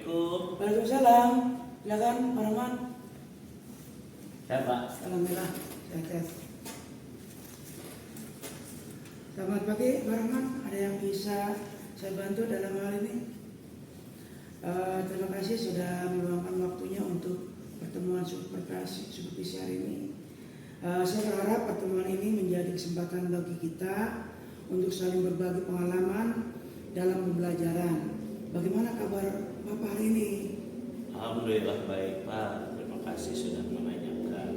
Assalamualaikum. Waalaikumsalam. Silakan Pak Rahman. Ya Pak. Alhamdulillah. Sehat. Selamat pagi Pak Rahman. Ada yang bisa saya bantu dalam hal ini? Terima kasih sudah meluangkan waktunya untuk pertemuan supervisi hari ini. Saya berharap pertemuan ini menjadi kesempatan bagi kita untuk saling berbagi pengalaman dalam pembelajaran. Bagaimana kabar Bapak hari ini? Alhamdulillah baik Pak. Terima kasih sudah menanyakan.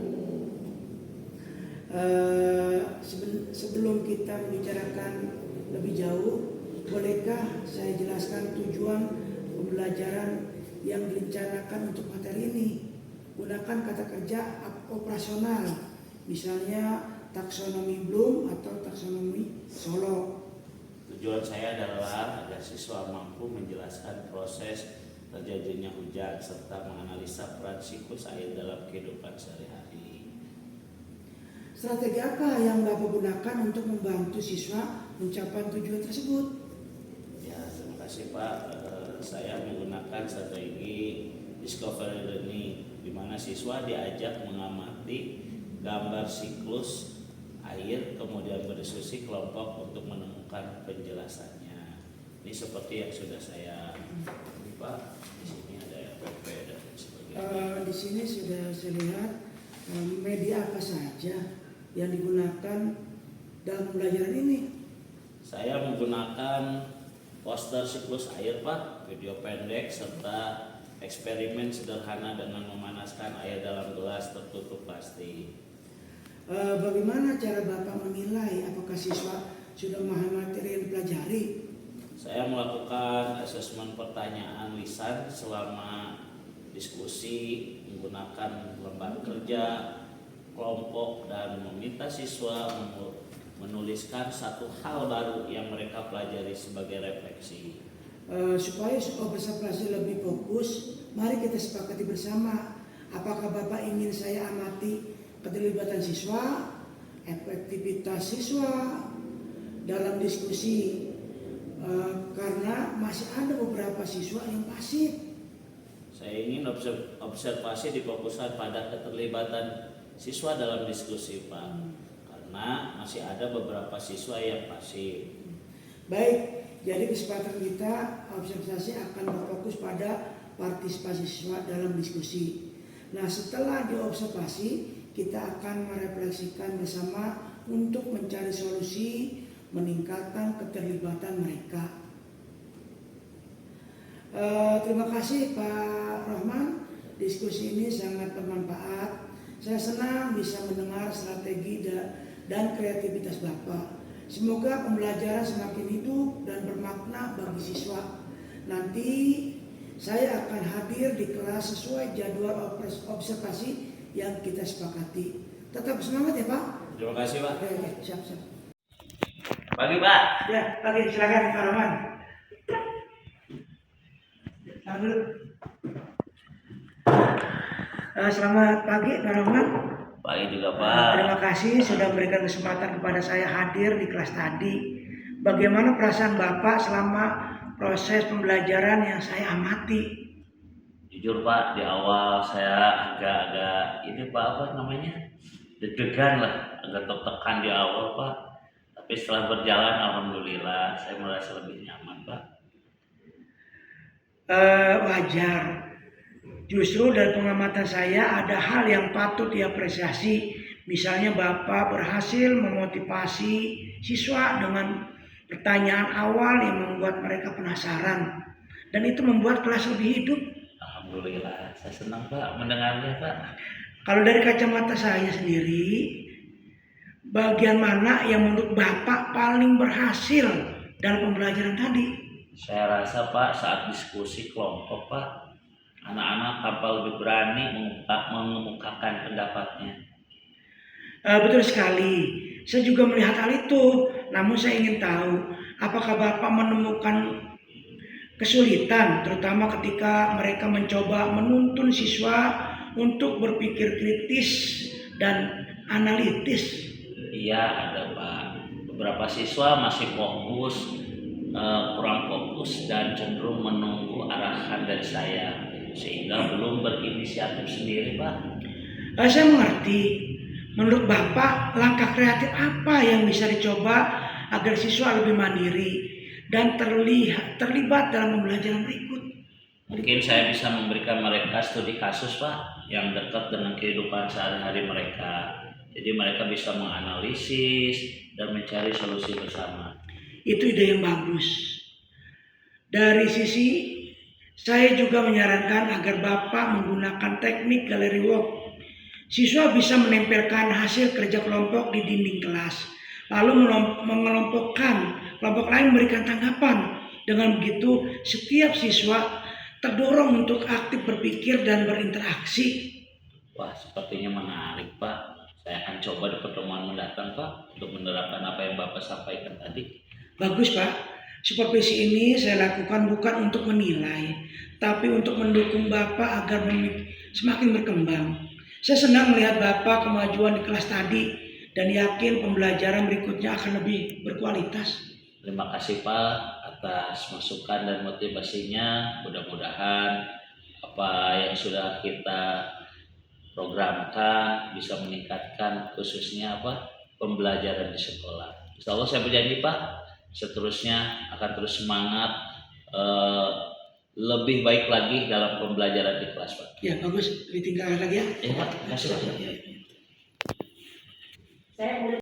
Sebelum kita membicarakan lebih jauh, bolehkah saya jelaskan tujuan pembelajaran yang direncanakan untuk materi ini? Gunakan kata kerja operasional, misalnya taksonomi Bloom atau taksonomi Solo. Tujuan saya adalah agar siswa mampu menjelaskan proses terjadinya hujan serta menganalisa peran siklus air dalam kehidupan sehari-hari. Strategi apa yang Bapak gunakan untuk membantu siswa mencapai tujuan tersebut? Ya, terima kasih Pak. Saya menggunakan strategi discovery learning, di mana siswa diajak mengamati gambar siklus air, kemudian berdiskusi kelompok untuk menemukan penjelasannya. Ini seperti yang sudah saya Pak. Di sini ada FPP dan sebagainya. Di sini sudah saya lihat media apa saja yang digunakan dalam pembelajaran ini. Saya menggunakan poster siklus air Pak, video pendek serta eksperimen sederhana dengan memanaskan air dalam gelas tertutup plastik. Bagaimana cara Bapak menilai apakah siswa sudah memahami materi yang dipelajari? Saya melakukan asesmen pertanyaan lisan selama diskusi menggunakan lembar kerja kelompok dan meminta siswa menuliskan satu hal baru yang mereka pelajari sebagai refleksi. Supaya observasi lebih fokus, mari kita sepakati bersama. Apakah Bapak ingin saya amati keterlibatan siswa, efektivitas siswa dalam diskusi? Karena masih ada beberapa siswa yang pasif. Saya ingin observasi difokuskan pada keterlibatan siswa dalam diskusi Pak, karena masih ada beberapa siswa yang pasif. Baik, jadi kesempatan kita observasi akan berfokus pada partisipasi siswa dalam diskusi. Nah, setelah diobservasi, kita akan merefleksikan bersama untuk mencari solusi meningkatkan keterlibatan mereka. Terima kasih Pak Rahman, diskusi ini sangat bermanfaat. Saya senang bisa mendengar strategi dan kreativitas Bapak. Semoga pembelajaran semakin hidup dan bermakna bagi siswa. Nanti saya akan hadir di kelas sesuai jadwal observasi yang kita sepakati. Tetap semangat ya Pak. Terima kasih Pak. Oke, siap. Pagi Pak. Ya, pagi, silakan Pak Rahman. Selamat pagi Pak Rahman. Pagi juga Pak. Terima kasih sudah memberikan kesempatan kepada saya hadir di kelas tadi. Bagaimana perasaan Bapak selama proses pembelajaran yang saya amati? Jujur Pak, di awal saya agak ini Pak, apa namanya, deg-degan lah, agak tertekan di awal Pak. Tapi setelah berjalan Alhamdulillah saya merasa lebih nyaman Pak. Wajar. Justru dari pengamatan saya ada hal yang patut diapresiasi. Misalnya Bapak berhasil memotivasi siswa dengan pertanyaan awal yang membuat mereka penasaran. Dan itu membuat kelas lebih hidup. Alhamdulillah, saya senang Pak mendengarnya Pak. Kalau dari kacamata saya sendiri, bagian mana yang menurut Bapak paling berhasil dalam pembelajaran tadi? Saya rasa Pak saat diskusi kelompok Pak, anak-anak tanpa lebih berani mengemukakan pendapatnya. Betul sekali. Saya juga melihat hal itu. Namun saya ingin tahu, apakah Bapak menemukan kesulitan, terutama ketika mereka mencoba menuntun siswa untuk berpikir kritis dan analitis? Iya ada Pak. Beberapa siswa masih fokus kurang fokus dan cenderung menunggu arahan dari saya sehingga belum berinisiatif sendiri, Pak. Saya mengerti. Menurut Bapak, langkah kreatif apa yang bisa dicoba agar siswa lebih mandiri dan terlibat dalam pembelajaran berikut? Mungkin saya bisa memberikan mereka studi kasus, Pak, yang dekat dengan kehidupan sehari-hari mereka. Jadi mereka bisa menganalisis dan mencari solusi bersama. Itu ide yang bagus. Dari sisi saya juga menyarankan agar Bapak menggunakan teknik gallery walk. Siswa bisa menempelkan hasil kerja kelompok di dinding kelas, lalu mengelompokkan, kelompok lain memberikan tanggapan. Dengan begitu, setiap siswa terdorong untuk aktif berpikir dan berinteraksi. Wah, sepertinya menarik, Pak. Saya akan coba di pertemuan mendatang, Pak, untuk menerapkan apa yang Bapak sampaikan tadi. Bagus, Pak. Supervisi ini saya lakukan bukan untuk menilai, tapi untuk mendukung Bapak agar semakin berkembang. Saya senang melihat Bapak kemajuan di kelas tadi dan yakin pembelajaran berikutnya akan lebih berkualitas. Terima kasih, Pak, atas masukan dan motivasinya. Mudah-mudahan apa yang sudah kita programkan bisa meningkatkan khususnya pembelajaran di sekolah. Insya Allah saya berjanji, Pak, seterusnya akan terus semangat lebih baik lagi dalam pembelajaran di kelas, Pak. Ya, bagus. Ditinggalkan lagi ya. Ya, Pak. Terima kasih, Pak. Saya